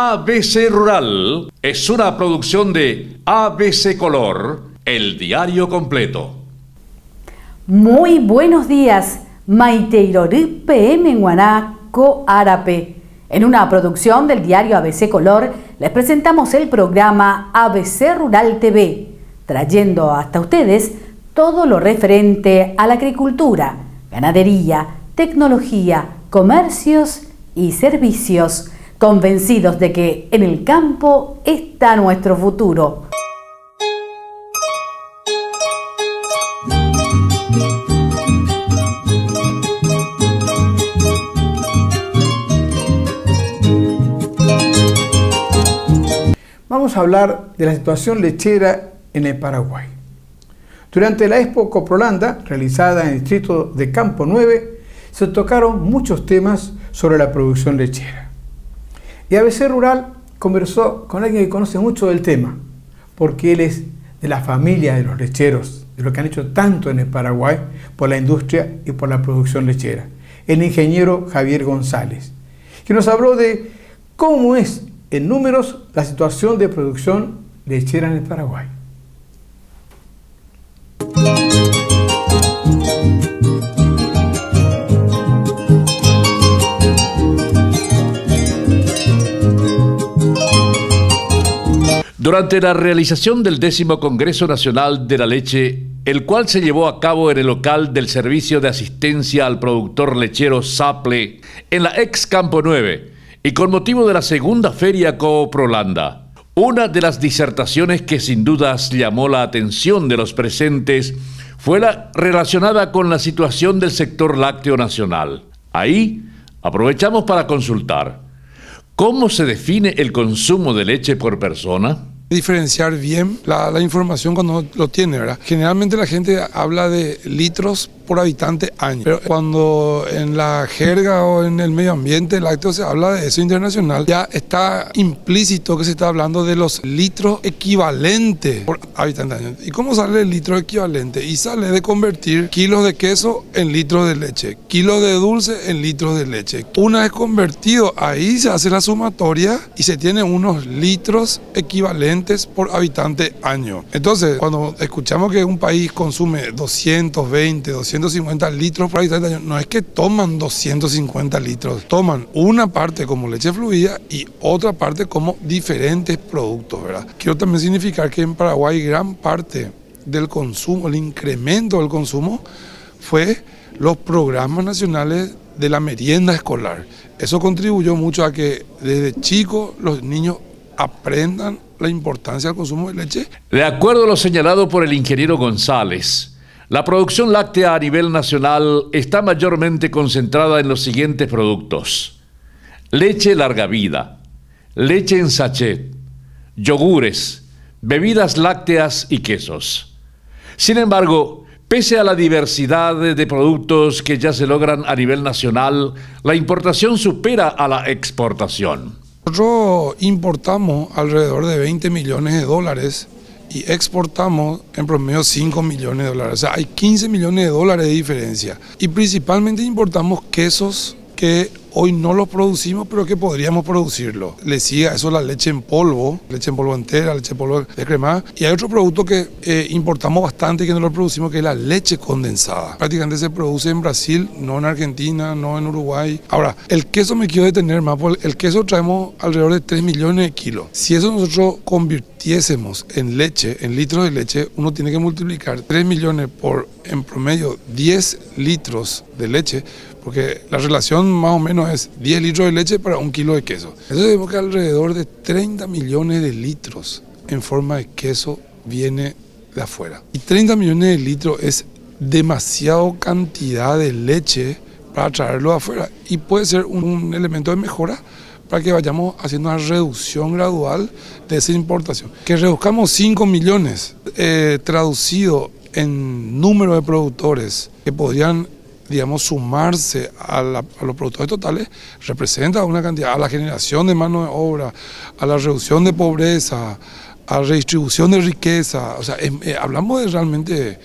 ABC Rural es una producción de ABC Color, el diario completo. Muy buenos días, Maiteirorú PM en Guanaco Árape. En una producción del diario ABC Color, les presentamos el programa ABC Rural TV, trayendo hasta ustedes todo lo referente a la agricultura, ganadería, tecnología, comercios y servicios, convencidos de que en el campo está nuestro futuro. Vamos a hablar de la situación lechera en el Paraguay. Durante la Expo Coprolanda, realizada en el distrito de Campo 9, se tocaron muchos temas sobre la producción lechera. Y ABC Rural conversó con alguien que conoce mucho del tema, porque él es de la familia de los lecheros, de lo que han hecho tanto en el Paraguay por la industria y por la producción lechera, el ingeniero Javier González, que nos habló de cómo es en números la situación de producción lechera en el Paraguay. Durante la realización del 10º Congreso Nacional de la Leche, el cual se llevó a cabo en el local del Servicio de Asistencia al Productor Lechero SAPLE, en la ex Campo 9, y con motivo de la segunda Feria Coprolanda, una de las disertaciones que sin dudas llamó la atención de los presentes fue la relacionada con la situación del sector lácteo nacional. Ahí aprovechamos para consultar: ¿cómo se define el consumo de leche por persona? Diferenciar bien la información cuando lo tiene, ¿verdad? Generalmente la gente habla de litros por habitante año, pero cuando en la jerga o en el medio ambiente lácteo se habla de eso internacional, ya está implícito que se está hablando de los litros equivalentes por habitante año. ¿Y cómo sale el litro equivalente? Y sale de convertir kilos de queso en litros de leche, kilos de dulce en litros de leche. Una vez convertido, ahí se hace la sumatoria y se tiene unos litros equivalentes por habitante año. Entonces, cuando escuchamos que un país consume 250 litros por habitante año, no es que toman 250 litros, toman una parte como leche fluida y otra parte como diferentes productos, ¿verdad? Quiero también significar que en Paraguay gran parte del consumo, el incremento del consumo, fue los programas nacionales de la merienda escolar. Eso contribuyó mucho a que desde chicos los niños aprendan la importancia del consumo de leche. De acuerdo a lo señalado por el ingeniero González, la producción láctea a nivel nacional está mayormente concentrada en los siguientes productos: leche larga vida, leche en sachet, yogures, bebidas lácteas y quesos. Sin embargo, pese a la diversidad de productos que ya se logran a nivel nacional, la importación supera a la exportación. Nosotros importamos alrededor de 20 millones de dólares y exportamos en promedio 5 millones de dólares. O sea, hay 15 millones de dólares de diferencia. Y principalmente importamos quesos que hoy no los producimos, pero que podríamos producirlo. Le sigue a eso la leche en polvo entera, leche en polvo de crema. Y hay otro producto que importamos bastante y que no lo producimos, que es la leche condensada. Prácticamente se produce en Brasil, no en Argentina, no en Uruguay. Ahora, el queso me quiero detener más, porque el queso traemos alrededor de 3 millones de kilos. Si eso nosotros convirtiésemos en leche, en litros de leche, uno tiene que multiplicar 3 millones por, en promedio, 10 litros de leche, porque la relación más o menos es 10 litros de leche para 1 kilo de queso. Eso vemos que alrededor de 30 millones de litros en forma de queso viene de afuera. Y 30 millones de litros es demasiado cantidad de leche para traerlo de afuera. Y puede ser un elemento de mejora para que vayamos haciendo una reducción gradual de esa importación. Que reduzcamos 5 millones traducido en número de productores que podrían, digamos, sumarse a los productores totales, representa una cantidad, a la generación de mano de obra, a la reducción de pobreza, a la redistribución de riqueza. O sea, hablamos de realmente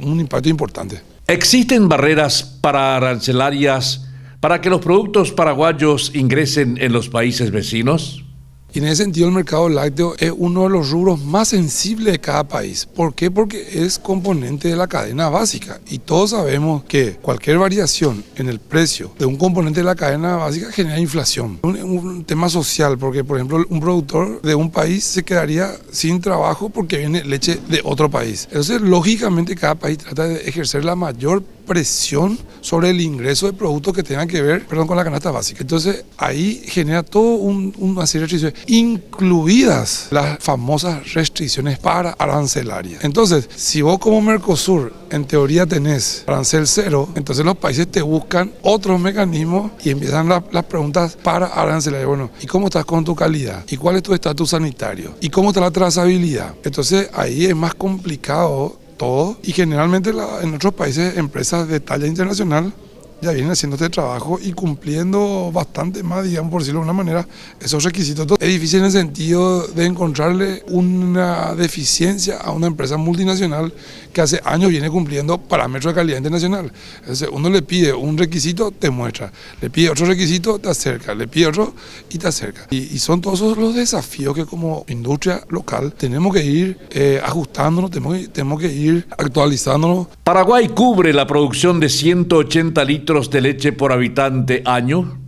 un impacto importante. ¿Existen barreras arancelarias para que los productos paraguayos ingresen en los países vecinos? Y en ese sentido el mercado lácteo es uno de los rubros más sensibles de cada país. ¿Por qué? Porque es componente de la cadena básica. Y todos sabemos que cualquier variación en el precio de un componente de la cadena básica genera inflación. Un tema social, porque por ejemplo un productor de un país se quedaría sin trabajo porque viene leche de otro país. Entonces lógicamente cada país trata de ejercer la mayor presión sobre el ingreso de productos que tengan que ver, con la canasta básica. Entonces ahí genera todo una serie de restricciones, incluidas las famosas restricciones para arancelarias. Entonces, si vos como Mercosur en teoría tenés arancel cero, entonces los países te buscan otros mecanismos y empiezan las preguntas para arancelarias. Bueno, ¿y cómo estás con tu calidad? ¿Y cuál es tu estatus sanitario? ¿Y cómo está la trazabilidad? Entonces ahí es más complicado todo, y generalmente en otros países empresas de talla internacional ya vienen haciendo este trabajo y cumpliendo bastante más, digamos, por decirlo de una manera, esos requisitos. Es difícil en el sentido de encontrarle una deficiencia a una empresa multinacional que hace años viene cumpliendo parámetros de calidad internacional. Entonces uno le pide un requisito, te muestra, le pide otro requisito, te acerca, le pide otro y te acerca. Y son todos esos los desafíos que como industria local tenemos que ir ajustándonos, tenemos que ir actualizándonos. Paraguay cubre la producción de 180 litros de leche por habitante año.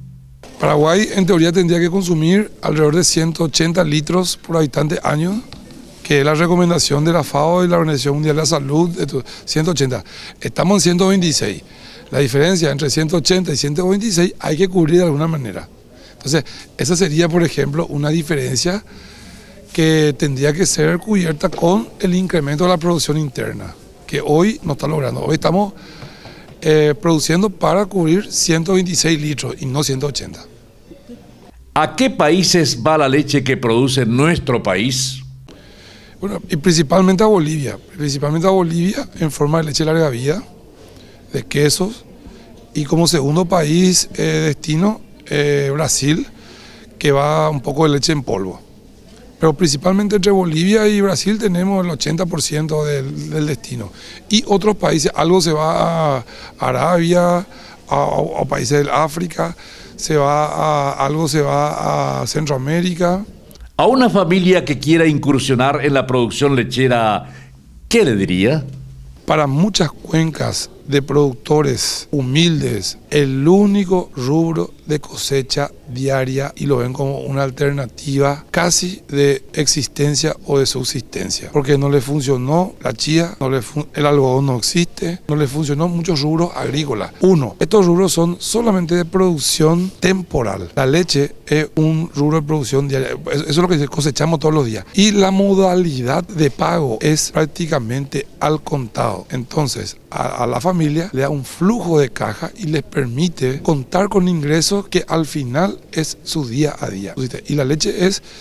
Paraguay en teoría tendría que consumir alrededor de 180 litros por habitante año, que es la recomendación de la FAO y la Organización Mundial de la Salud, 180. Estamos en 126. La diferencia entre 180 y 126 hay que cubrir de alguna manera. Entonces, esa sería, por ejemplo, una diferencia que tendría que ser cubierta con el incremento de la producción interna, que hoy no está logrando. Hoy estamos produciendo para cubrir 126 litros y no 180. ¿A qué países va la leche que produce nuestro país? Bueno, y principalmente a Bolivia en forma de leche larga vida, de quesos, y como segundo país destino Brasil, que va un poco de leche en polvo. Pero principalmente entre Bolivia y Brasil tenemos el 80% del destino. Y otros países, algo se va a Arabia, a países del África, algo se va a Centroamérica. A una familia que quiera incursionar en la producción lechera, ¿qué le diría? Para muchas cuencas de productores humildes, el único rubro de cosecha diaria, y lo ven como una alternativa casi de existencia o de subsistencia, porque no le funcionó la chía, el algodón no existe, no le funcionó muchos rubros agrícolas. Estos rubros son solamente de producción temporal. La leche es un rubro de producción diaria, eso es lo que cosechamos todos los días, y la modalidad de pago es prácticamente al contado. Entonces a la familia le da un flujo de caja y les permite contar con ingresos que al final es su día a día. Y la leche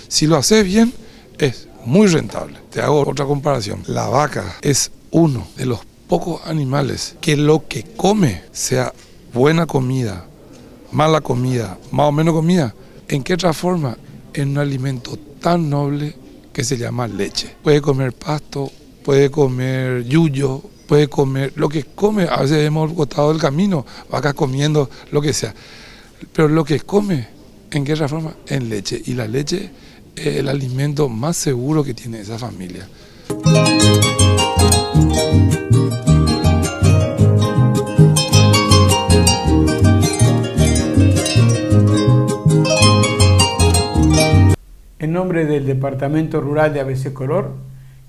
si lo haces bien, es muy rentable. Te hago otra comparación. La vaca es uno de los pocos animales que lo que come, sea buena comida, mala comida, más o menos comida, ¿en qué transforma? En un alimento tan noble que se llama leche. Puede comer pasto, puede comer yuyo, puede comer lo que come. A veces hemos botado del camino, vacas comiendo lo que sea. Pero lo que come, ¿en qué transforma? En leche. Y la leche es el alimento más seguro que tiene esa familia. En nombre del Departamento Rural de ABC Color,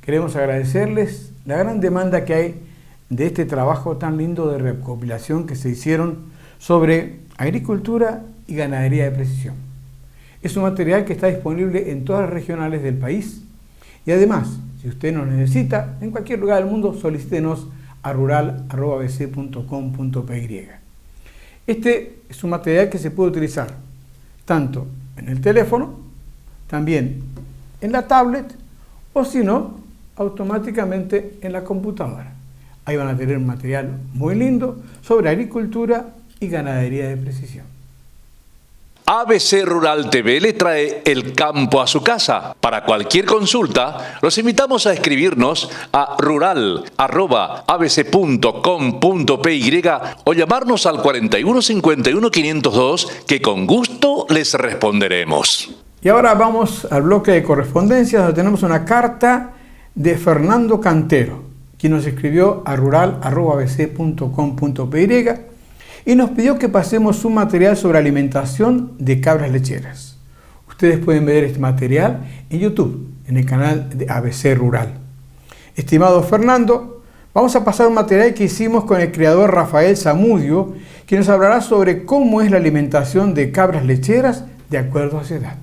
queremos agradecerles la gran demanda que hay de este trabajo tan lindo de recopilación que se hicieron sobre agricultura y ganadería de precisión. Es un material que está disponible en todas las regionales del país, y además, si usted nos necesita, en cualquier lugar del mundo, solicítenos a rural@abc.com.py. Este es un material que se puede utilizar tanto en el teléfono, también en la tablet, o si no, automáticamente en la computadora. Ahí van a tener un material muy lindo sobre agricultura y ganadería de precisión. ABC Rural TV le trae el campo a su casa. Para cualquier consulta, los invitamos a escribirnos a rural@abc.com.py o llamarnos al 41 51 502, que con gusto les responderemos. Y ahora vamos al bloque de correspondencia, donde tenemos una carta de Fernando Cantero, quien nos escribió a rural@abc.com.py y nos pidió que pasemos un material sobre alimentación de cabras lecheras. Ustedes pueden ver este material en YouTube, en el canal de ABC Rural. Estimado Fernando, vamos a pasar un material que hicimos con el criador Rafael Zamudio, quien nos hablará sobre cómo es la alimentación de cabras lecheras de acuerdo a su edad.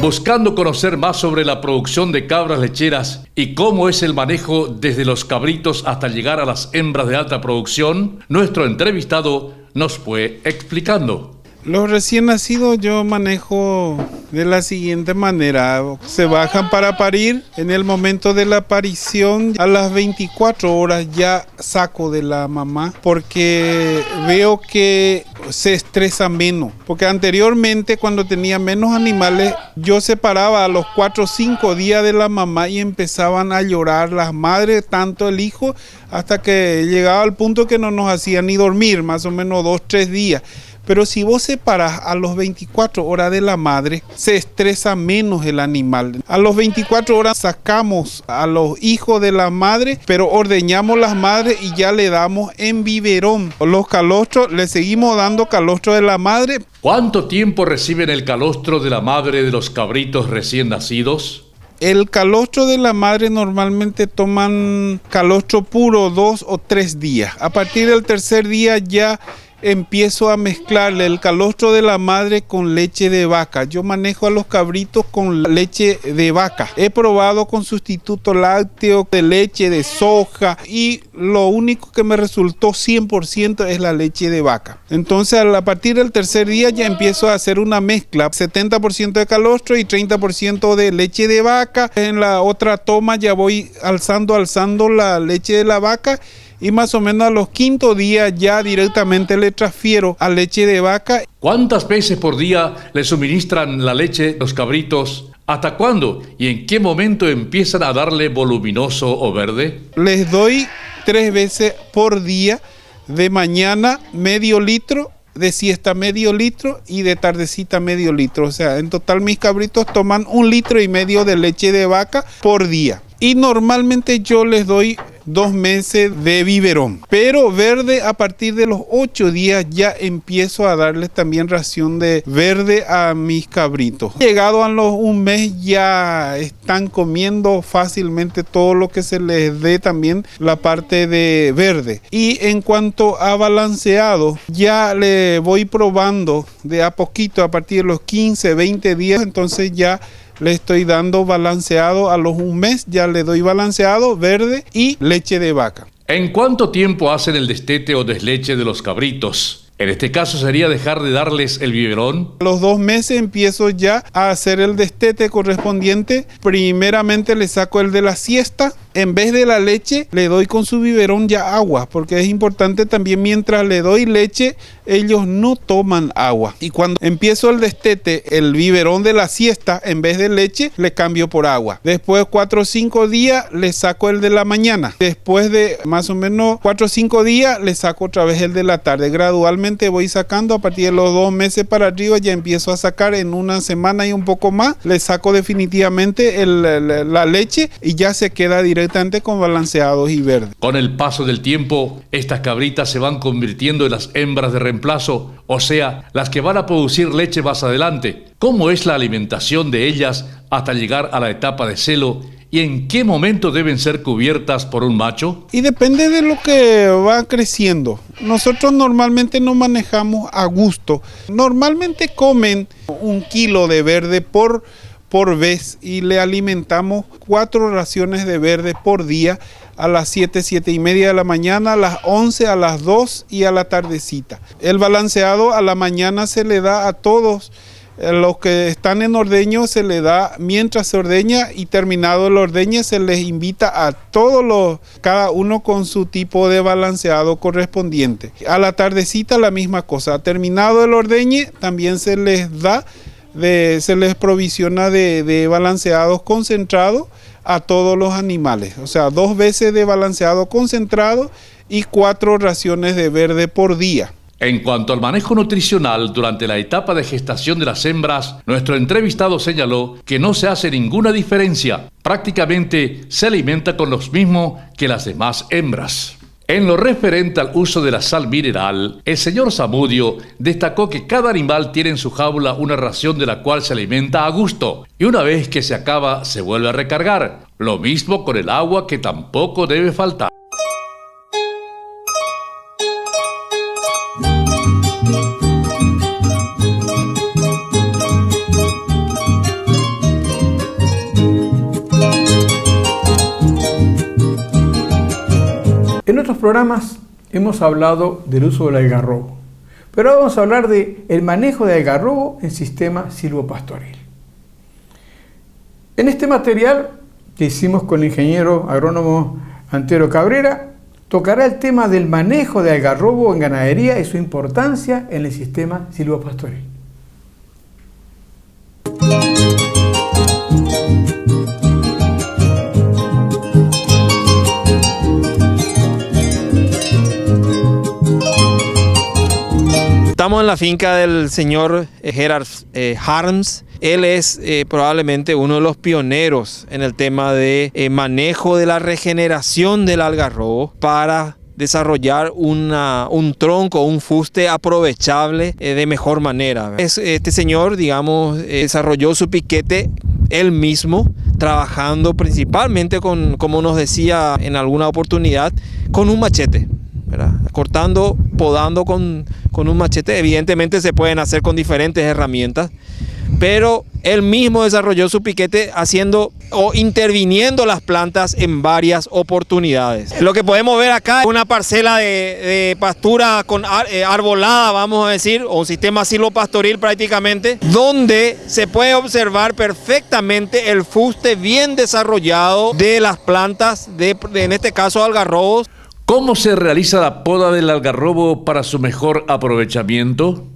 Buscando conocer más sobre la producción de cabras lecheras y cómo es el manejo desde los cabritos hasta llegar a las hembras de alta producción, nuestro entrevistado nos fue explicando. Los recién nacidos yo manejo de la siguiente manera. Se bajan para parir. En el momento de la aparición, a las 24 horas ya saco de la mamá porque veo que se estresa menos. Porque anteriormente, cuando tenía menos animales, yo separaba a los 4 o 5 días de la mamá y empezaban a llorar las madres, tanto el hijo, hasta que llegaba al punto que no nos hacían ni dormir, más o menos 2 o 3 días. Pero si vos separás a los 24 horas de la madre, se estresa menos el animal. A los 24 horas sacamos a los hijos de la madre, pero ordeñamos las madres y ya le damos en biberón. Los calostros, le seguimos dando calostro de la madre. ¿Cuánto tiempo reciben el calostro de la madre de los cabritos recién nacidos? El calostro de la madre normalmente toman calostro puro 2 o 3 días. A partir del tercer día ya empiezo a mezclarle el calostro de la madre con leche de vaca. Yo manejo a los cabritos con leche de vaca. He probado con sustituto lácteo de leche de soja y lo único que me resultó 100% es la leche de vaca. Entonces a partir del tercer día ya empiezo a hacer una mezcla, 70% de calostro y 30% de leche de vaca. En la otra toma ya voy alzando la leche de la vaca. Y más o menos a los 5 días ya directamente le transfiero a leche de vaca. ¿Cuántas veces por día le suministran la leche a los cabritos? ¿Hasta cuándo y en qué momento empiezan a darle voluminoso o verde? Les doy 3 veces por día, de mañana medio litro, de siesta medio litro y de tardecita medio litro. O sea, en total mis cabritos toman 1,5 litros de leche de vaca por día. Y normalmente yo les doy 2 meses de biberón. Pero verde a partir de los 8 días ya empiezo a darles también ración de verde a mis cabritos. Llegado a los 1 mes ya están comiendo fácilmente todo lo que se les dé también la parte de verde. Y en cuanto a balanceado, ya le voy probando de a poquito a partir de los 15, 20 días. Entonces ya le estoy dando balanceado a los 1 mes, ya le doy balanceado, verde y leche de vaca. ¿En cuánto tiempo hacen el destete o desleche de los cabritos? En este caso sería dejar de darles el biberón. A los 2 meses empiezo ya a hacer el destete correspondiente. Primeramente le saco el de la siesta. En vez de la leche, le doy con su biberón ya agua, porque es importante también mientras le doy leche, ellos no toman agua. Y cuando empiezo el destete, el biberón de la siesta, en vez de leche, le cambio por agua. Después de 4 o 5 días, le saco el de la mañana. Después de más o menos 4 o 5 días, le saco otra vez el de la tarde. Gradualmente voy sacando, a partir de los 2 meses para arriba, ya empiezo a sacar en 1 semana y un poco más. Le saco definitivamente la leche y ya se queda directamente con balanceados y verdes. Con el paso del tiempo, estas cabritas se van convirtiendo en las hembras de reemplazo, o sea, las que van a producir leche más adelante. ¿Cómo es la alimentación de ellas hasta llegar a la etapa de celo? ¿Y en qué momento deben ser cubiertas por un macho? Y depende de lo que va creciendo. Nosotros normalmente no manejamos a gusto. Normalmente comen 1 kilo de verde por vez y le alimentamos 4 raciones de verde por día a las 7, 7 y media de la mañana, a las 11, a las 2 y a la tardecita. El balanceado a la mañana se le da a todos. Los que están en ordeño se le da mientras se ordeña y terminado el ordeñe se les invita a todos cada uno con su tipo de balanceado correspondiente. A la tardecita la misma cosa. Terminado el ordeñe también se les da se les provisiona de balanceados concentrados a todos los animales. O sea, 2 veces de balanceado concentrado y 4 raciones de verde por día. En cuanto al manejo nutricional durante la etapa de gestación de las hembras, nuestro entrevistado señaló que no se hace ninguna diferencia. Prácticamente se alimenta con los mismos que las demás hembras. En lo referente al uso de la sal mineral, el señor Zamudio destacó que cada animal tiene en su jaula una ración de la cual se alimenta a gusto y una vez que se acaba se vuelve a recargar. Lo mismo con el agua, que tampoco debe faltar. En otros programas hemos hablado del uso del algarrobo, pero ahora vamos a hablar del manejo del algarrobo en sistema silvopastoril. En este material que hicimos con el ingeniero agrónomo Antero Cabrera, tocará el tema del manejo de algarrobo en ganadería y su importancia en el sistema silvopastoril. Estamos en la finca del señor Gerard Harms. Él es probablemente uno de los pioneros en el tema de manejo de la regeneración del algarrobo para desarrollar un tronco, un fuste aprovechable de mejor manera. Este señor, digamos, desarrolló su piquete él mismo, trabajando principalmente con, como nos decía en alguna oportunidad, con un machete, ¿verdad? Cortando, podando con un machete. Evidentemente se pueden hacer con diferentes herramientas, pero él mismo desarrolló su piquete haciendo o interviniendo las plantas en varias oportunidades. Lo que podemos ver acá es una parcela de pastura con arbolada, vamos a decir, o un sistema silvopastoril prácticamente, donde se puede observar perfectamente el fuste bien desarrollado de las plantas, en este caso algarrobos. ¿Cómo se realiza la poda del algarrobo para su mejor aprovechamiento?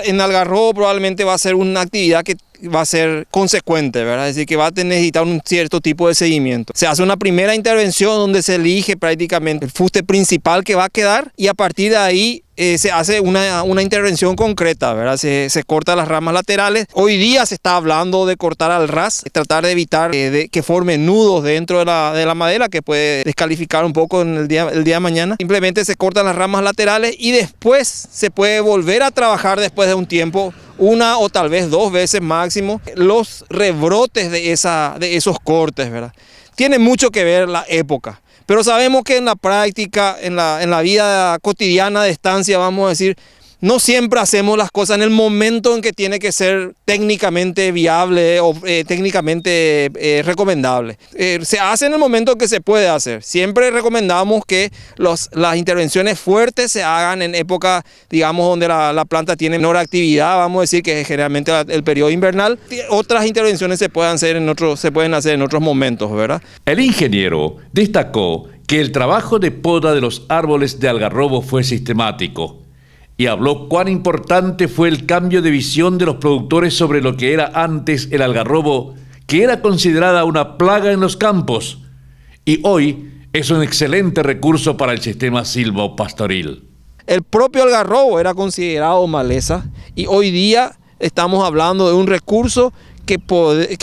En algarrobo probablemente va a ser una actividad que va a ser consecuente, ¿verdad? Es decir, que va a necesitar un cierto tipo de seguimiento. Se hace una primera intervención donde se elige prácticamente el fuste principal que va a quedar y a partir de ahí se hace una intervención concreta, ¿verdad? Se corta las ramas laterales. Hoy día se está hablando de cortar al ras, tratar de evitar que formen nudos dentro de la madera, que puede descalificar un poco en el día de mañana. Simplemente se cortan las ramas laterales y después se puede volver a trabajar después de un tiempo, 1 o tal vez 2 veces máximo, los rebrotes de esos cortes, ¿verdad? Tiene mucho que ver la época. Pero sabemos que en la práctica, en la vida cotidiana de estancia, vamos a decir, no siempre hacemos las cosas en el momento en que tiene que ser técnicamente viable o técnicamente recomendable. Se hace en el momento que se puede hacer. Siempre recomendamos que las intervenciones fuertes se hagan en época, digamos, donde la planta tiene menor actividad, vamos a decir que es generalmente el periodo invernal. Otras intervenciones se pueden hacer en otros momentos, ¿verdad? El ingeniero destacó que el trabajo de poda de los árboles de algarrobo fue sistemático y habló cuán importante fue el cambio de visión de los productores sobre lo que era antes el algarrobo, que era considerada una plaga en los campos, y hoy es un excelente recurso para el sistema silvopastoril. El propio algarrobo era considerado maleza y hoy día estamos hablando de un recurso que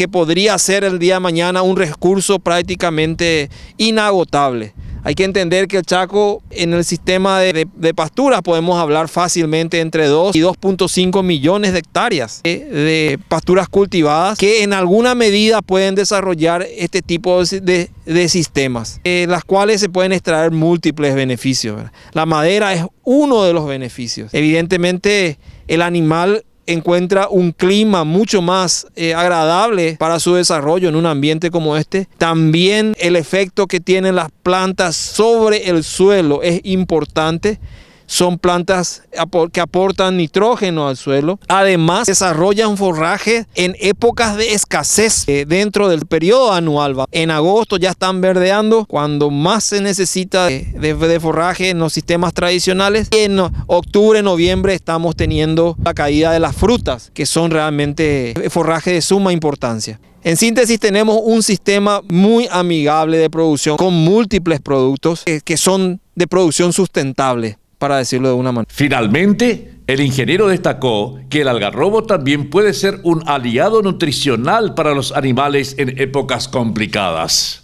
podría ser el día de mañana un recurso prácticamente inagotable. Hay que entender que el Chaco, en el sistema de pasturas, podemos hablar fácilmente entre 2 y 2.5 millones de hectáreas de pasturas cultivadas que en alguna medida pueden desarrollar este tipo de sistemas, las cuales se pueden extraer múltiples beneficios, ¿verdad? La madera es uno de los beneficios. Evidentemente, el animal encuentra un clima mucho más agradable para su desarrollo en un ambiente como este. También el efecto que tienen las plantas sobre el suelo es importante. son plantas que aportan nitrógeno al suelo. Además, desarrollan forraje en épocas de escasez dentro del periodo anual. En agosto ya están verdeando cuando más se necesita de forraje en los sistemas tradicionales. Y en octubre, noviembre estamos teniendo la caída de las frutas, que son realmente forraje de suma importancia. En síntesis, tenemos un sistema muy amigable de producción con múltiples productos que son de producción sustentable, para decirlo de una manera. Finalmente, el ingeniero destacó que el algarrobo también puede ser un aliado nutricional para los animales en épocas complicadas.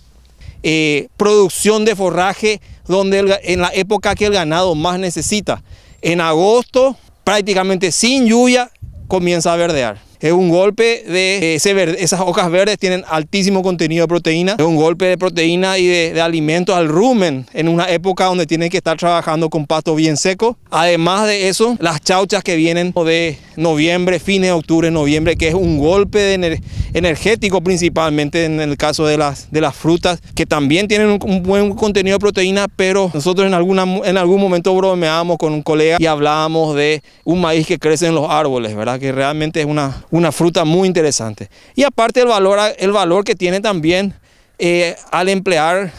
Producción de forraje en la época que el ganado más necesita. En agosto, prácticamente sin lluvia, comienza a verdear. Es un golpe de esas hojas verdes tienen altísimo contenido de proteína. Es un golpe de proteína y de alimentos al rumen en una época donde tienen que estar trabajando con pasto bien seco. Además de eso, las chauchas que vienen de noviembre, fines de octubre, noviembre, que es un golpe energético principalmente en el caso de las frutas, que también tienen un buen contenido de proteína, pero nosotros en algún momento bromeábamos con un colega y hablábamos de un maíz que crece en los árboles, ¿verdad? Que realmente es una fruta muy interesante. Y aparte el valor que tiene también al emplear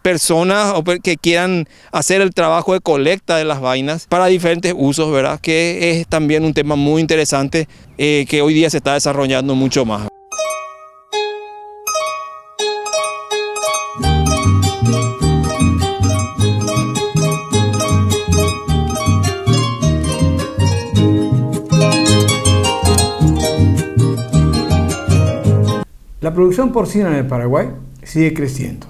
personas que quieran hacer el trabajo de colecta de las vainas para diferentes usos, ¿verdad? Que es también un tema muy interesante que hoy día se está desarrollando mucho más. La producción porcina en el Paraguay sigue creciendo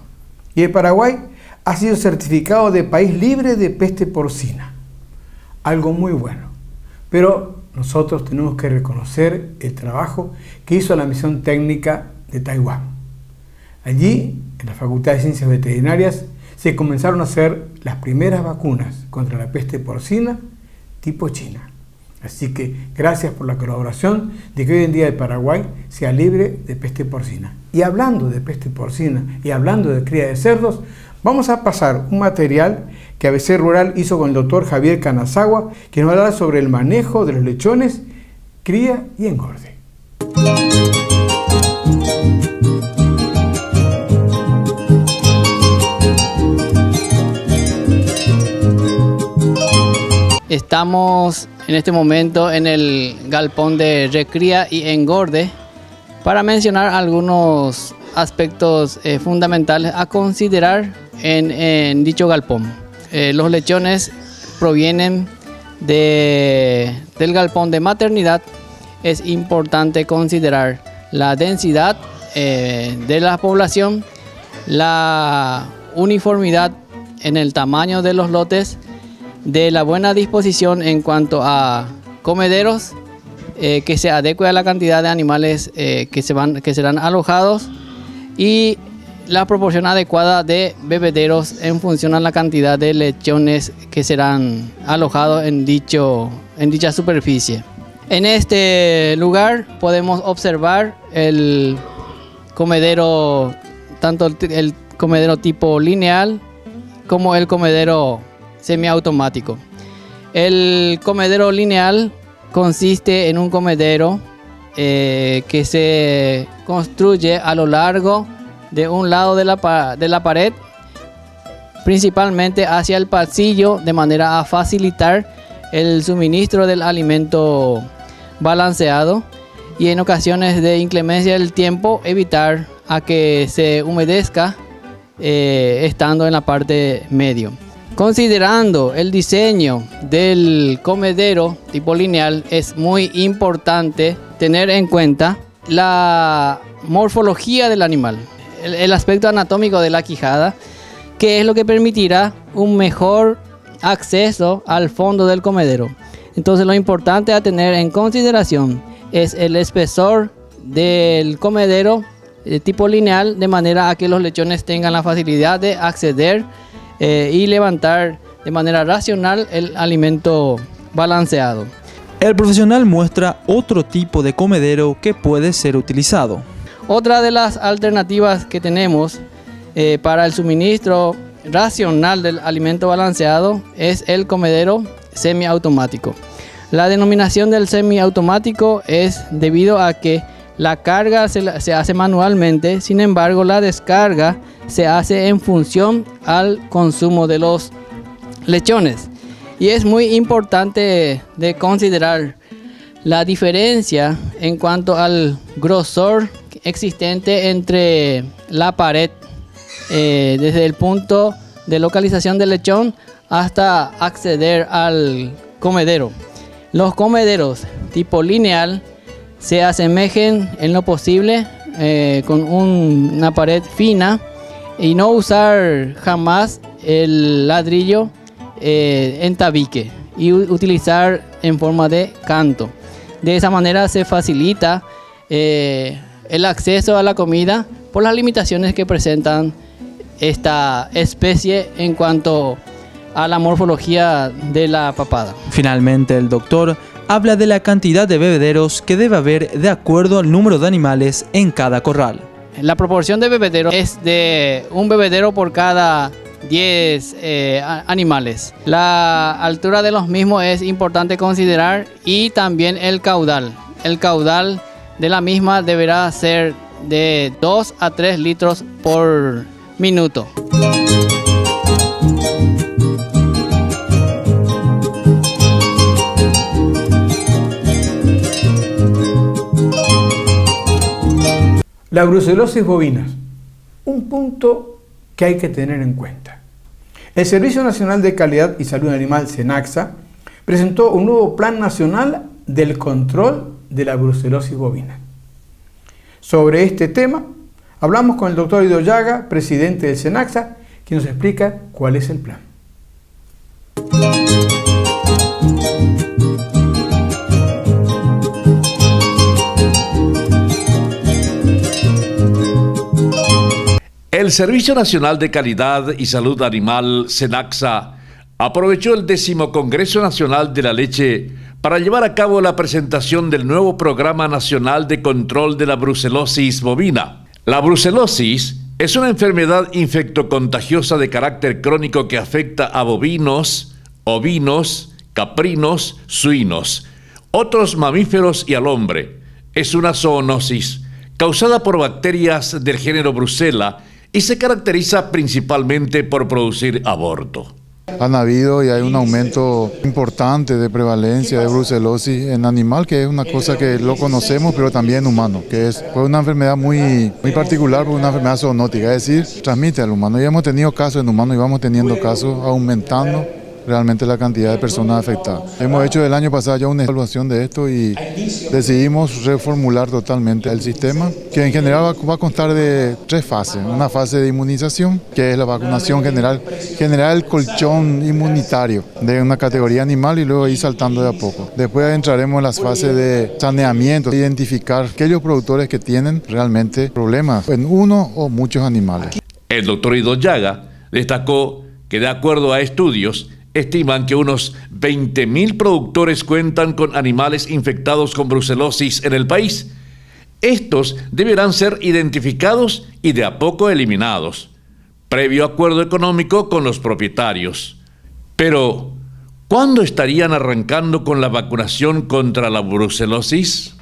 y el Paraguay ha sido certificado de país libre de peste porcina, algo muy bueno. Pero nosotros tenemos que reconocer el trabajo que hizo la misión técnica de Taiwán. Allí, en la Facultad de Ciencias Veterinarias, se comenzaron a hacer las primeras vacunas contra la peste porcina tipo China. Así que gracias por la colaboración de que hoy en día el Paraguay sea libre de peste porcina. Y hablando de peste porcina y hablando de cría de cerdos, vamos a pasar un material que ABC Rural hizo con el doctor Javier Canazagua, que nos va a hablar sobre el manejo de los lechones, cría y engorde. Estamos en este momento en el galpón de recría y engorde para mencionar algunos aspectos fundamentales a considerar en dicho galpón. Los lechones provienen del galpón de maternidad. Es importante considerar la densidad de la población, la uniformidad en el tamaño de los lotes, de la buena disposición en cuanto a comederos, que se adecue a la cantidad de animales que serán alojados, y la proporción adecuada de bebederos en función a la cantidad de lechones que serán alojados en dicha superficie. En este lugar podemos observar el comedero, tanto el comedero tipo lineal como el comedero semiautomático. El comedero lineal consiste en un comedero que se construye a lo largo de un lado de la pared, principalmente hacia el pasillo, de manera a facilitar el suministro del alimento balanceado, y en ocasiones de inclemencia del tiempo evitar a que se humedezca estando en la parte medio. Considerando el diseño del comedero tipo lineal, es muy importante tener en cuenta la morfología del animal, el aspecto anatómico de la quijada, que es lo que permitirá un mejor acceso al fondo del comedero. Entonces, lo importante a tener en consideración es el espesor del comedero de tipo lineal, de manera a que los lechones tengan la facilidad de acceder y levantar de manera racional el alimento balanceado. El profesional muestra otro tipo de comedero que puede ser utilizado. Otra de las alternativas que tenemos para el suministro racional del alimento balanceado es el comedero semiautomático. La denominación del semiautomático es debido a que la carga se hace manualmente, sin embargo la descarga se hace en función al consumo de los lechones. Y es muy importante de considerar la diferencia en cuanto al grosor existente entre la pared desde el punto de localización del lechón hasta acceder al comedero. Los comederos tipo lineal se asemejen en lo posible con una pared fina y no usar jamás el ladrillo en tabique y utilizar en forma de canto. De esa manera se facilita el acceso a la comida por las limitaciones que presentan esta especie en cuanto a la morfología de la papada. Finalmente, el doctor habla de la cantidad de bebederos que debe haber de acuerdo al número de animales en cada corral. La proporción de bebederos es de un bebedero por cada 10 animales. La altura de los mismos es importante considerar y también el caudal. El caudal de la misma deberá ser de 2 a 3 litros por minuto. La brucelosis bovina, un punto que hay que tener en cuenta. El Servicio Nacional de Calidad y Salud Animal, SENACSA, presentó un nuevo Plan Nacional del Control de la Brucelosis bovina. Sobre este tema, hablamos con el doctor Ido Llaga, presidente del SENACSA, quien nos explica cuál es el plan. El Servicio Nacional de Calidad y Salud Animal, SENACSA, aprovechó el 10º Congreso Nacional de la Leche para llevar a cabo la presentación del nuevo Programa Nacional de Control de la Brucelosis bovina. La brucelosis es una enfermedad infectocontagiosa de carácter crónico que afecta a bovinos, ovinos, caprinos, suinos, otros mamíferos y al hombre. Es una zoonosis causada por bacterias del género Brucella y se caracteriza principalmente por producir aborto. Han habido y hay un aumento importante de prevalencia de brucelosis en animal, que es una cosa que lo conocemos, pero también en humano, que es una enfermedad muy particular, porque una enfermedad zoonótica, es decir, transmite al humano. Y hemos tenido casos en humanos y vamos teniendo casos aumentando realmente la cantidad de personas afectadas. Hemos hecho el año pasado ya una evaluación de esto y decidimos reformular totalmente el sistema, que en general va a constar de 3 fases. Una fase de inmunización, que es la vacunación general el colchón inmunitario de una categoría animal y luego ir saltando de a poco. Después entraremos en las fases de saneamiento, identificar aquellos productores que tienen realmente problemas en uno o muchos animales. El doctor Ido Llaga destacó que de acuerdo a estudios, estiman que unos 20.000 productores cuentan con animales infectados con brucelosis en el país. Estos deberán ser identificados y de a poco eliminados, previo acuerdo económico con los propietarios. Pero, ¿cuándo estarían arrancando con la vacunación contra la brucelosis?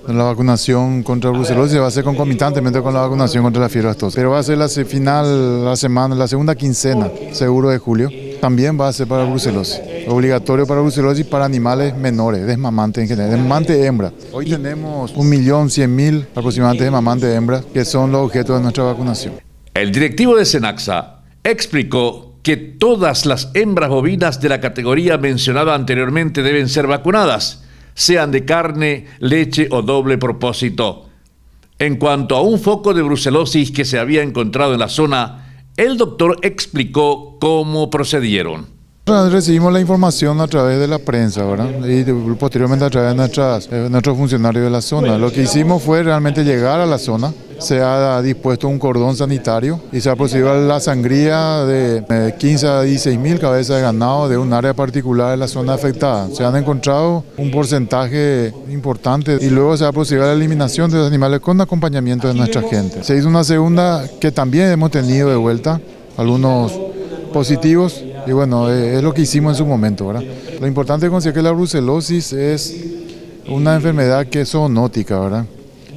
La vacunación contra brucelosis va a ser concomitantemente con la vacunación contra la fiebre aftosa, pero va a ser la segunda quincena, seguro, de julio. También va a ser para brucelosis, obligatorio para brucelosis para animales menores, desmamantes en general, desmamantes hembra. Hoy tenemos 1.100.000 aproximadamente desmamantes hembras que son los objetos de nuestra vacunación. El directivo de SENACSA explicó que todas las hembras bovinas de la categoría mencionada anteriormente deben ser vacunadas, sean de carne, leche o doble propósito. En cuanto a un foco de brucelosis que se había encontrado en la zona, el doctor explicó cómo procedieron. Recibimos la información a través de la prensa, ¿verdad? Y posteriormente a través de nuestros funcionarios de la zona. Lo que hicimos fue realmente llegar a la zona. Se ha dispuesto un cordón sanitario y se ha procedido a la sangría de 15 a 16.000 cabezas de ganado de un área particular de la zona afectada. Se han encontrado un porcentaje importante y luego se ha procedido a la eliminación de los animales con acompañamiento de nuestra gente. Se hizo una segunda que también hemos tenido de vuelta, algunos positivos y bueno, es lo que hicimos en su momento, ¿verdad? Lo importante es considerar que la brucelosis es una enfermedad que es zoonótica, ¿verdad?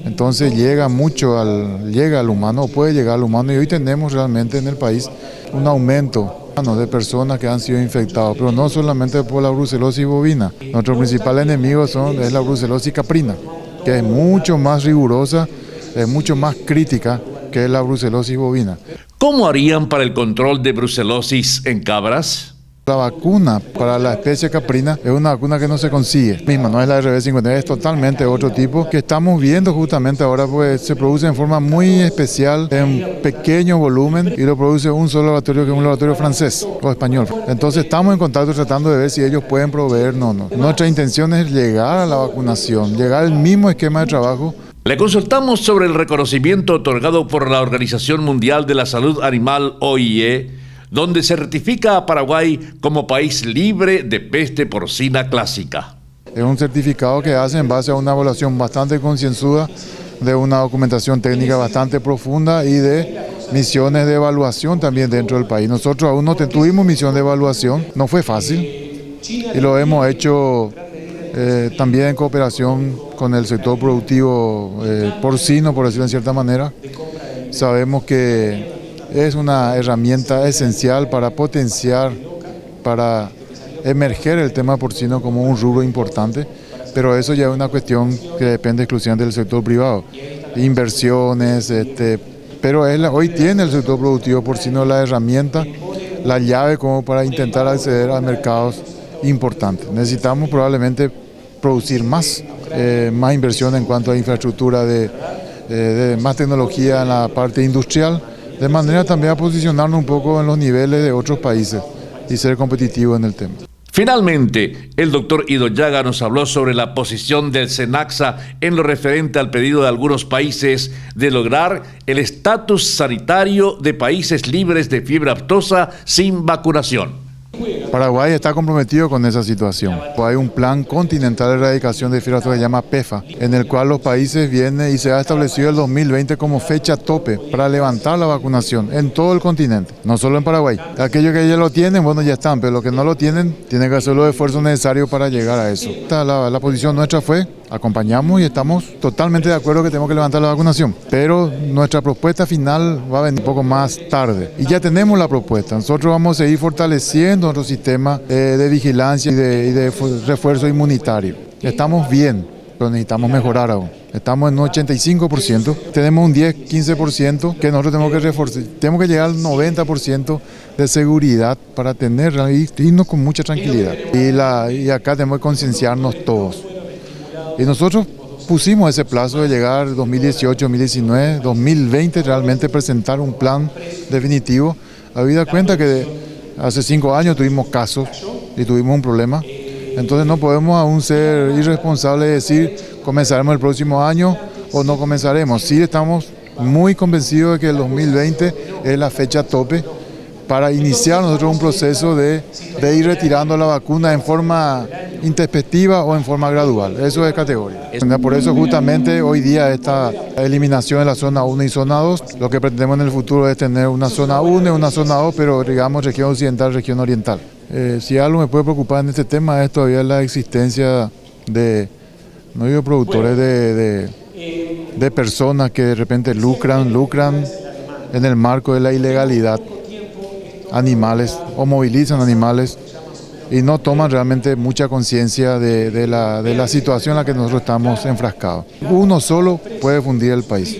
Entonces llega al humano, o puede llegar al humano, y hoy tenemos realmente en el país un aumento de personas que han sido infectados, pero no solamente por la brucelosis bovina. Nuestro principal enemigo es la brucelosis caprina, que es mucho más rigurosa, es mucho más crítica que la brucelosis bovina. ¿Cómo harían para el control de brucelosis en cabras? La vacuna para la especie caprina es una vacuna que no se consigue misma, no es la RB59, es totalmente otro tipo que estamos viendo justamente ahora, pues se produce en forma muy especial, en pequeño volumen, y lo produce un solo laboratorio, que es un laboratorio francés o español. Entonces estamos en contacto tratando de ver si ellos pueden proveernos. Nuestra intención es llegar a la vacunación, llegar al mismo esquema de trabajo. Le consultamos sobre el reconocimiento otorgado por la Organización Mundial de la Salud Animal, OIE, donde se certifica a Paraguay como país libre de peste porcina clásica. Es un certificado que hace en base a una evaluación bastante concienzuda, de una documentación técnica bastante profunda y de misiones de evaluación también dentro del país. Nosotros aún no tuvimos misión de evaluación, no fue fácil, y lo hemos hecho también en cooperación con el sector productivo porcino, por decirlo de cierta manera. Sabemos que es una herramienta esencial para potenciar, para emerger el tema porcino como un rubro importante, pero eso ya es una cuestión que depende exclusivamente del sector privado. Inversiones, pero hoy tiene el sector productivo porcino la herramienta, la llave como para intentar acceder a mercados importantes. Necesitamos probablemente producir más inversión en cuanto a infraestructura, de más tecnología en la parte industrial, de manera también a posicionarnos un poco en los niveles de otros países y ser competitivos en el tema. Finalmente, el doctor Ido Llaga nos habló sobre la posición del SENACSA en lo referente al pedido de algunos países de lograr el estatus sanitario de países libres de fiebre aftosa sin vacunación. Paraguay está comprometido con esa situación. Hay un plan continental de erradicación de fiebre aftosa que se llama PEFA, en el cual los países vienen y se ha establecido el 2020 como fecha tope para levantar la vacunación en todo el continente, no solo en Paraguay. Aquellos que ya lo tienen, bueno, ya están, pero los que no lo tienen, tienen que hacer los esfuerzos necesarios para llegar a eso. La posición nuestra fue: acompañamos y estamos totalmente de acuerdo que tenemos que levantar la vacunación, pero nuestra propuesta final va a venir un poco más tarde. Y ya tenemos la propuesta. Nosotros vamos a seguir fortaleciendo nuestro sistema de vigilancia y de refuerzo inmunitario. Estamos bien, pero necesitamos mejorar aún. Estamos en un 85%, tenemos un 10-15% que nosotros tenemos que reforzar. Tenemos que llegar al 90% de seguridad para irnos con mucha tranquilidad. Y acá tenemos que concienciarnos todos. Y nosotros pusimos ese plazo de llegar 2018, 2019, 2020, realmente presentar un plan definitivo. Habida cuenta que hace 5 años tuvimos casos y tuvimos un problema. Entonces no podemos aún ser irresponsables y decir comenzaremos el próximo año o no comenzaremos. Sí, estamos muy convencidos de que el 2020 es la fecha tope para iniciar nosotros un proceso de ir retirando la vacuna en forma intempestiva o en forma gradual. Eso es categoría. Por eso justamente hoy día esta eliminación de la zona 1 y zona 2, lo que pretendemos en el futuro es tener una zona 1 y una zona 2, pero digamos región occidental, región oriental. Si algo me puede preocupar en este tema es todavía la existencia de, no digo productores, de personas que de repente lucran en el marco de la ilegalidad animales o movilizan animales y no toman realmente mucha conciencia de la situación en la que nosotros estamos enfrascados. Uno solo puede fundir el país.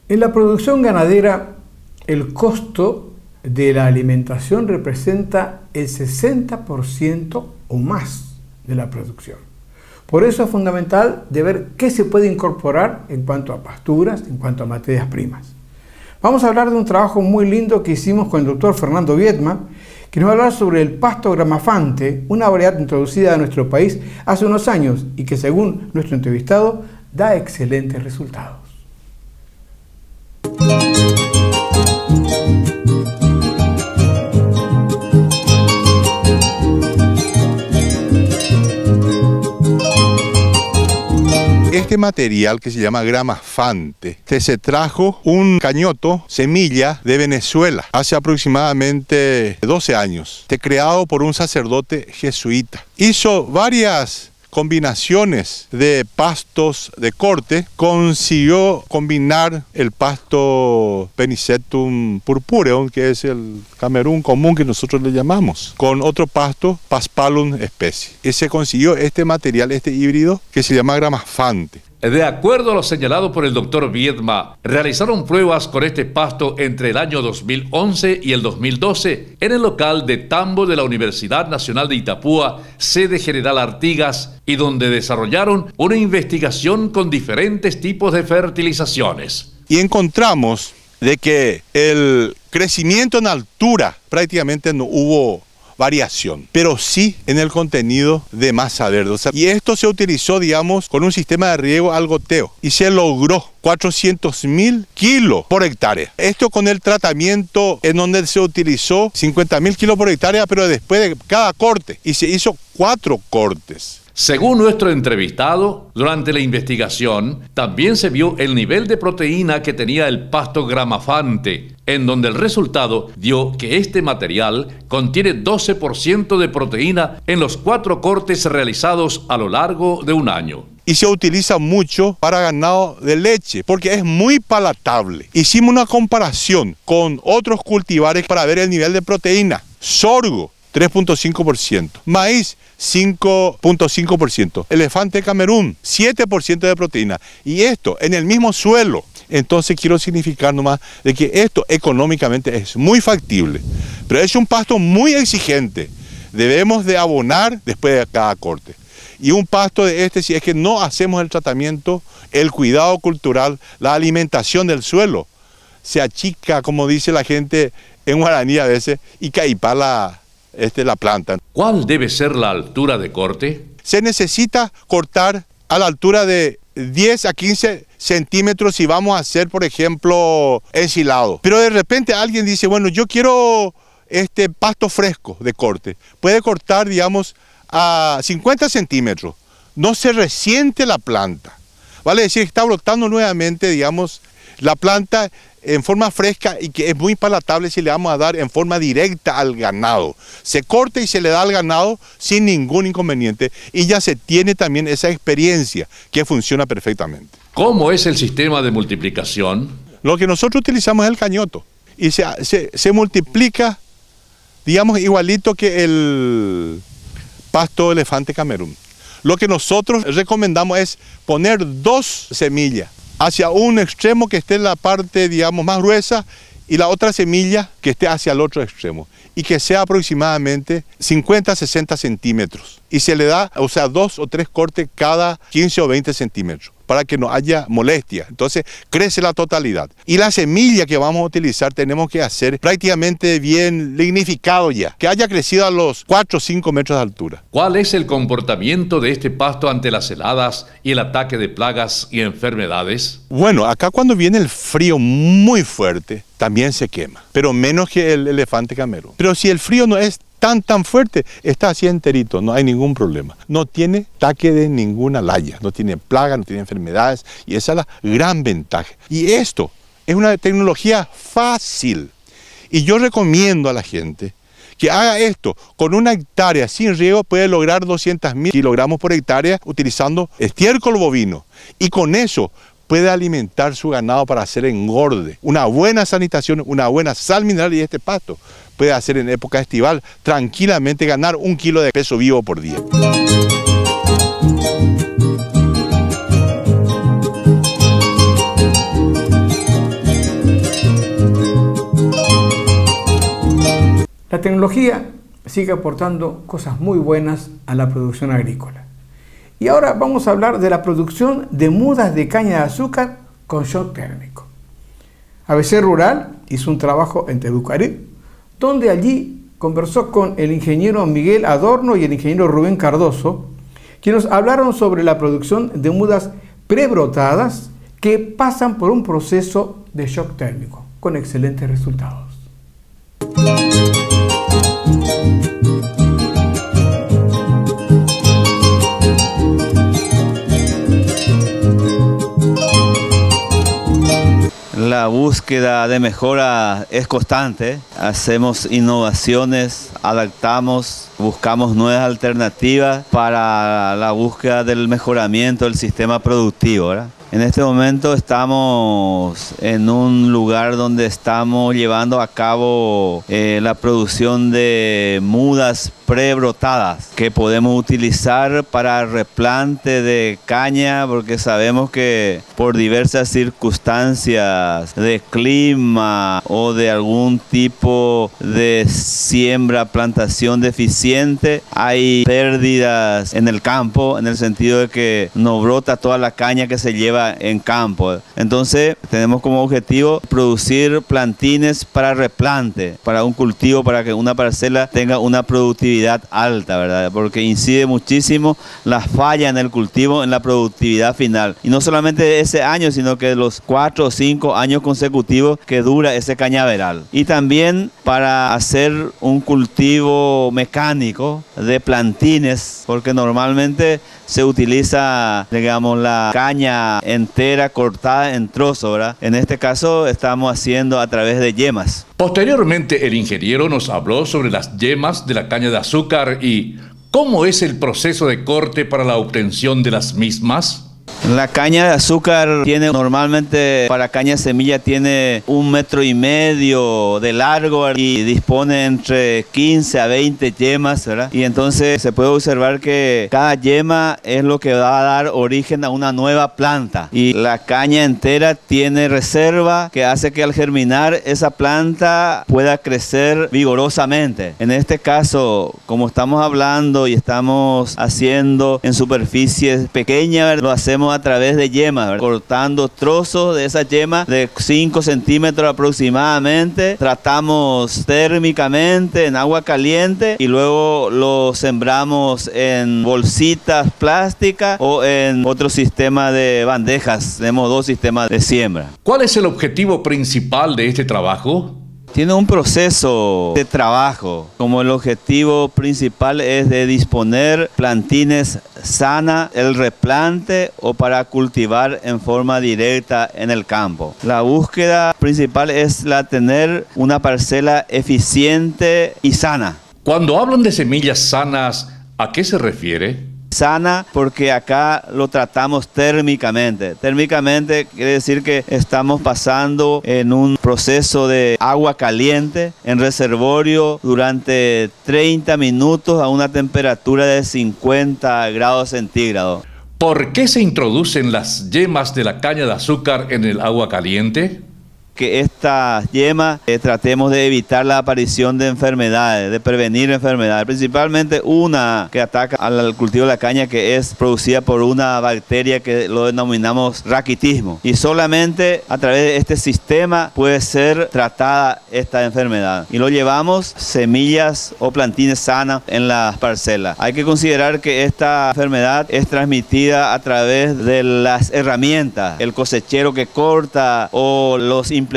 En la producción ganadera, el costo de la alimentación representa el 60% o más de la producción. Por eso es fundamental de ver qué se puede incorporar en cuanto a pasturas, en cuanto a materias primas. Vamos a hablar de un trabajo muy lindo que hicimos con el doctor Fernando Viedma, que nos va a hablar sobre el pasto gramafante, una variedad introducida a nuestro país hace unos años y que, según nuestro entrevistado, da excelentes resultados. Este material que se llama gramafante, se trajo un cañoto, semilla de Venezuela, hace aproximadamente 12 años, creado por un sacerdote jesuita. Hizo varias combinaciones de pastos de corte, consiguió combinar el pasto Penicetum purpureum, que es el camerún común que nosotros le llamamos, con otro pasto, Paspalum especie. Y se consiguió este material, este híbrido, que se llama gramafante. De acuerdo a lo señalado por el doctor Viedma, realizaron pruebas con este pasto entre el año 2011 y el 2012 en el local de tambo de la Universidad Nacional de Itapúa, sede General Artigas, y donde desarrollaron una investigación con diferentes tipos de fertilizaciones. Y encontramos de que el crecimiento en altura prácticamente no hubo variación, pero sí en el contenido de masa verde. O sea, y esto se utilizó, digamos, con un sistema de riego al goteo y se logró 400.000 kilos por hectárea. Esto con el tratamiento en donde se utilizó 50.000 kilos por hectárea, pero después de cada corte, y se hizo 4 cortes. Según nuestro entrevistado, durante la investigación también se vio el nivel de proteína que tenía el pasto gramafante, en donde el resultado dio que este material contiene 12% de proteína en los 4 cortes realizados a lo largo de un año. Y se utiliza mucho para ganado de leche, porque es muy palatable. Hicimos una comparación con otros cultivares para ver el nivel de proteína. Sorgo, 3.5%. Maíz, 5.5%. Elefante Camerún, 7% de proteína. Y esto en el mismo suelo. Entonces quiero significar nomás de que esto económicamente es muy factible. Pero es un pasto muy exigente. Debemos de abonar después de cada corte. Y un pasto de este, si es que no hacemos el tratamiento, el cuidado cultural, la alimentación del suelo, se achica, como dice la gente en guaraní a veces, y caipá la planta. ¿Cuál debe ser la altura de corte? Se necesita cortar a la altura de 10 a 15 centímetros si vamos a hacer, por ejemplo, ensilado. Pero de repente alguien dice, bueno, yo quiero pasto fresco de corte. Puede cortar, digamos, a 50 centímetros. No se resiente la planta. Vale decir que está brotando nuevamente, digamos, la planta en forma fresca y que es muy palatable si le vamos a dar en forma directa al ganado. Se corta y se le da al ganado sin ningún inconveniente y ya se tiene también esa experiencia que funciona perfectamente. ¿Cómo es el sistema de multiplicación? Lo que nosotros utilizamos es el cañoto y se multiplica, digamos, igualito que el pasto elefante Camerún. Lo que nosotros recomendamos es poner 2 semillas hacia un extremo que esté en la parte, digamos, más gruesa y la otra semilla que esté hacia el otro extremo y que sea aproximadamente 50-60 centímetros. Y se le da, o sea, 2 o 3 cortes cada 15 o 20 centímetros para que no haya molestia. Entonces crece la totalidad. Y la semilla que vamos a utilizar tenemos que hacer prácticamente bien lignificado ya, que haya crecido a los 4 o 5 metros de altura. ¿Cuál es el comportamiento de este pasto ante las heladas y el ataque de plagas y enfermedades? Bueno, acá cuando viene el frío muy fuerte, también se quema, pero menos que el elefante Camerún. Pero si el frío no es tan fuerte, está así enterito, no hay ningún problema. No tiene ataque de ninguna laya, no tiene plaga, no tiene enfermedades, y esa es la gran ventaja. Y esto es una tecnología fácil. Y yo recomiendo a la gente que haga esto con una hectárea sin riego, puede lograr 200.000 kilogramos por hectárea utilizando estiércol bovino. Y con eso puede alimentar su ganado para hacer engorde. Una buena sanitación, una buena sal mineral y este pasto puede hacer en época estival tranquilamente ganar 1 kilo de peso vivo por día. La tecnología sigue aportando cosas muy buenas a la producción agrícola. Y ahora vamos a hablar de la producción de mudas de caña de azúcar con shock térmico. ABC Rural hizo un trabajo en Tebucarí, donde allí conversó con el ingeniero Miguel Adorno y el ingeniero Rubén Cardoso, quienes hablaron sobre la producción de mudas prebrotadas que pasan por un proceso de shock térmico, con excelentes resultados. búsqueda de mejora es constante. Hacemos innovaciones, adaptamos, buscamos nuevas alternativas para la búsqueda del mejoramiento del sistema productivo, ¿verdad? En este momento estamos en un lugar donde estamos llevando a cabo la producción de mudas prebrotadas que podemos utilizar para replante de caña, porque sabemos que por diversas circunstancias de clima o de algún tipo de siembra, plantación deficiente, hay pérdidas en el campo, en el sentido de que no brota toda la caña que se lleva en campo. Entonces tenemos como objetivo producir plantines para replante, para un cultivo, para que una parcela tenga una productividad alta, ¿verdad? Porque incide muchísimo la falla en el cultivo, en la productividad final. Y no solamente de ese año, sino que de los 4 o 5 años consecutivos que dura ese cañaveral. Y también para hacer un cultivo mecánico de plantines, porque normalmente se utiliza, digamos, la caña entera cortada en trozos, ¿verdad? En este caso estamos haciendo a través de yemas. Posteriormente, el ingeniero nos habló sobre las yemas de la caña de azúcar y cómo es el proceso de corte para la obtención de las mismas. La caña de azúcar tiene normalmente, para caña de semilla, tiene 1,5 metros de largo y dispone entre 15 a 20 yemas, ¿verdad? Y entonces se puede observar que cada yema es lo que va a dar origen a una nueva planta. Y la caña entera tiene reserva que hace que al germinar esa planta pueda crecer vigorosamente. En este caso, como estamos hablando y estamos haciendo en superficies pequeñas, ¿verdad? Lo hacemos a través de yemas, ¿verdad? Cortando trozos de esa yema de 5 centímetros aproximadamente, tratamos térmicamente en agua caliente y luego lo sembramos en bolsitas plásticas o en otro sistema de bandejas. Tenemos 2 sistemas de siembra. ¿Cuál es el objetivo principal de este trabajo? Tiene un proceso de trabajo, como el objetivo principal es de disponer plantines sana, el replante o para cultivar en forma directa en el campo. La búsqueda principal es la tener una parcela eficiente y sana. Cuando hablan de semillas sanas, ¿a qué se refiere? Sana porque acá lo tratamos térmicamente. Térmicamente quiere decir que estamos pasando en un proceso de agua caliente en reservorio durante 30 minutos a una temperatura de 50 grados centígrados. ¿Por qué se introducen las yemas de la caña de azúcar en el agua caliente? Que estas yemas tratemos de evitar la aparición de enfermedades, de prevenir enfermedades, principalmente una que ataca al cultivo de la caña, que es producida por una bacteria que lo denominamos raquitismo, y solamente a través de este sistema puede ser tratada esta enfermedad y lo llevamos semillas o plantines sanas en las parcelas. Hay que considerar que esta enfermedad es transmitida a través de las herramientas, el cosechero que corta o los implementos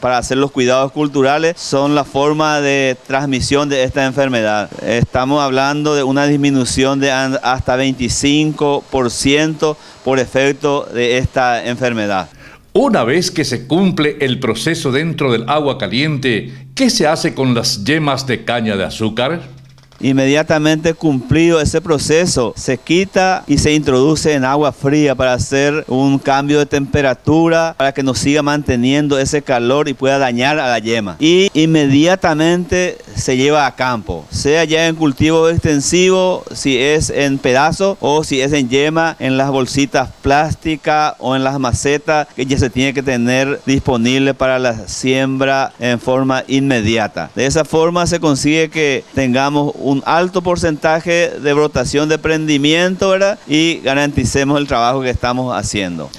para hacer los cuidados culturales son la forma de transmisión de esta enfermedad. Estamos hablando de una disminución de hasta 25% por efecto de esta enfermedad. Una vez que se cumple el proceso dentro del agua caliente, ¿qué se hace con las yemas de caña de azúcar? Inmediatamente cumplido ese proceso, se quita y se introduce en agua fría para hacer un cambio de temperatura para que nos siga manteniendo ese calor y pueda dañar a la yema. Y inmediatamente se lleva a campo, sea ya en cultivo extensivo, si es en pedazos o si es en yema, en las bolsitas plásticas o en las macetas que ya se tiene que tener disponible para la siembra en forma inmediata. De esa forma se consigue que tengamos un alto porcentaje de brotación de prendimiento, ¿verdad? Y garanticemos el trabajo que estamos haciendo.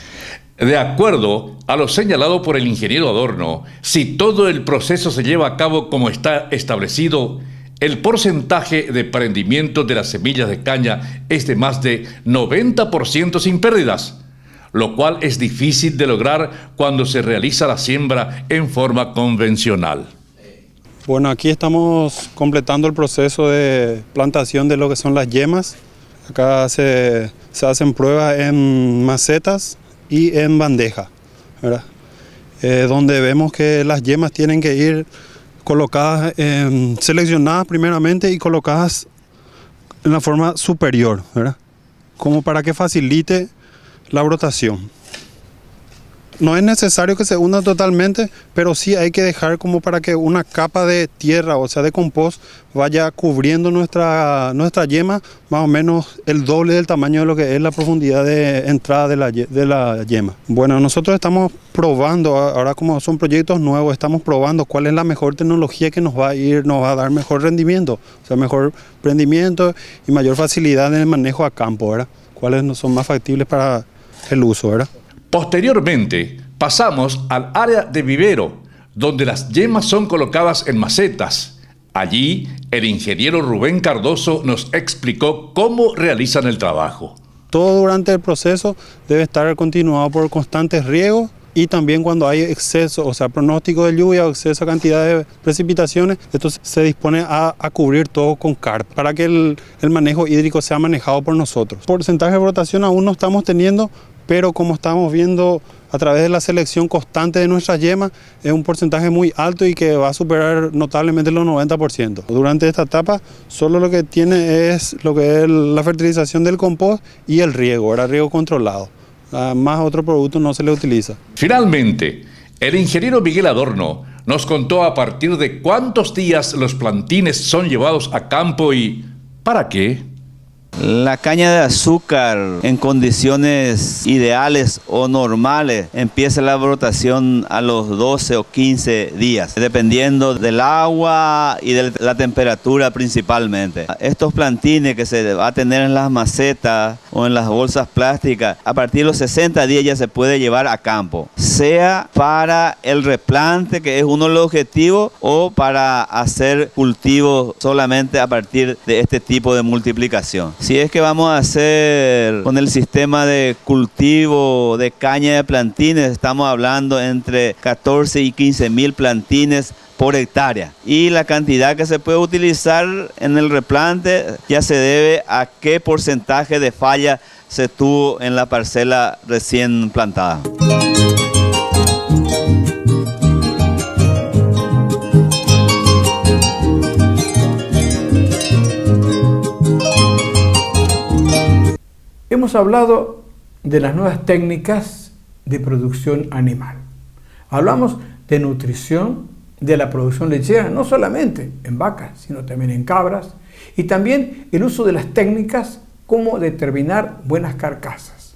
De acuerdo a lo señalado por el ingeniero Adorno, si todo el proceso se lleva a cabo como está establecido, el porcentaje de prendimiento de las semillas de caña es de más de 90% sin pérdidas, lo cual es difícil de lograr cuando se realiza la siembra en forma convencional. Bueno, aquí estamos completando el proceso de plantación de lo que son las yemas. Acá se hacen pruebas en macetas y en bandeja, ¿verdad? donde vemos que las yemas tienen que ir colocadas, seleccionadas primeramente y colocadas en la forma superior, ¿verdad? Como para que facilite la brotación. No es necesario que se hunda totalmente, pero sí hay que dejar como para que una capa de tierra, o sea de compost, vaya cubriendo nuestra yema, más o menos el doble del tamaño de lo que es la profundidad de entrada de la yema. Bueno, nosotros estamos probando, ahora como son proyectos nuevos, estamos probando cuál es la mejor tecnología que nos va a dar mejor rendimiento, o sea, mejor rendimiento y mayor facilidad en el manejo a campo, ¿verdad? Cuáles son más factibles para el uso, ¿verdad? Posteriormente, pasamos al área de vivero, donde las yemas son colocadas en macetas. Allí, el ingeniero Rubén Cardoso nos explicó cómo realizan el trabajo. Todo durante el proceso debe estar continuado por constantes riegos y también cuando hay exceso, o sea, pronóstico de lluvia o exceso de cantidad de precipitaciones, esto se dispone a cubrir todo con carpa para que el manejo hídrico sea manejado por nosotros. Porcentaje de brotación aún no estamos teniendo, pero como estamos viendo a través de la selección constante de nuestras yemas, es un porcentaje muy alto y que va a superar notablemente los 90%. Durante esta etapa, solo lo que tiene es lo que es la fertilización del compost y el riego, era riego controlado. Más otro producto no se le utiliza. Finalmente, el ingeniero Miguel Adorno nos contó a partir de cuántos días los plantines son llevados a campo y ¿para qué? La caña de azúcar en condiciones ideales o normales empieza la brotación a los 12 o 15 días, dependiendo del agua y de la temperatura principalmente. Estos plantines que se va a tener en las macetas o en las bolsas plásticas, a partir de los 60 días ya se puede llevar a campo, sea para el replante, que es uno de los objetivos, o para hacer cultivos solamente a partir de este tipo de multiplicación. Si es que vamos a hacer con el sistema de cultivo de caña de plantines, estamos hablando entre 14 y 15 mil plantines por hectárea. Y la cantidad que se puede utilizar en el replante ya se debe a qué porcentaje de falla se tuvo en la parcela recién plantada. Hemos hablado de las nuevas técnicas de producción animal. Hablamos de nutrición, de la producción lechera, no solamente en vacas, sino también en cabras, y también el uso de las técnicas como determinar buenas carcasas.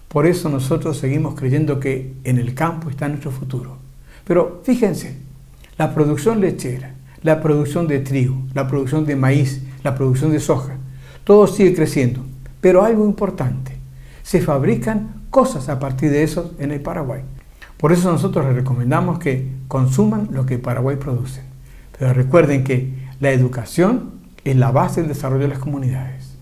Por eso nosotros seguimos creyendo que en el campo está nuestro futuro. Pero fíjense, la producción lechera, la producción de trigo, la producción de maíz, la producción de soja, todo sigue creciendo. Pero algo importante, se fabrican cosas a partir de eso en el Paraguay. Por eso nosotros les recomendamos que consuman lo que Paraguay produce. Pero recuerden que la educación es la base del desarrollo de las comunidades.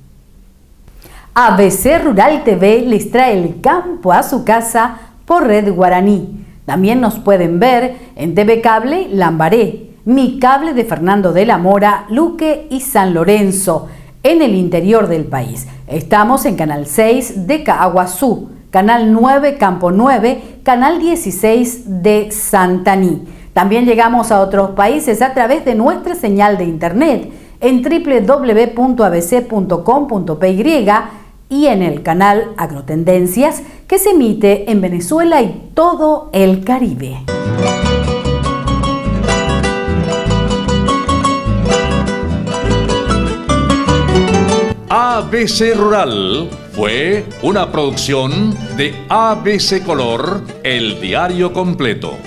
ABC Rural TV les trae el campo a su casa por Red Guaraní. También nos pueden ver en TV Cable Lambaré, Mi Cable de Fernando de la Mora, Luque y San Lorenzo, en el interior del país. Estamos en Canal 6 de Caaguazú, Canal 9 Campo 9, Canal 16 de Santaní. También llegamos a otros países a través de nuestra señal de internet en www.abc.com.py y en el canal Agrotendencias que se emite en Venezuela y todo el Caribe. ABC Rural fue una producción de ABC Color, el diario completo.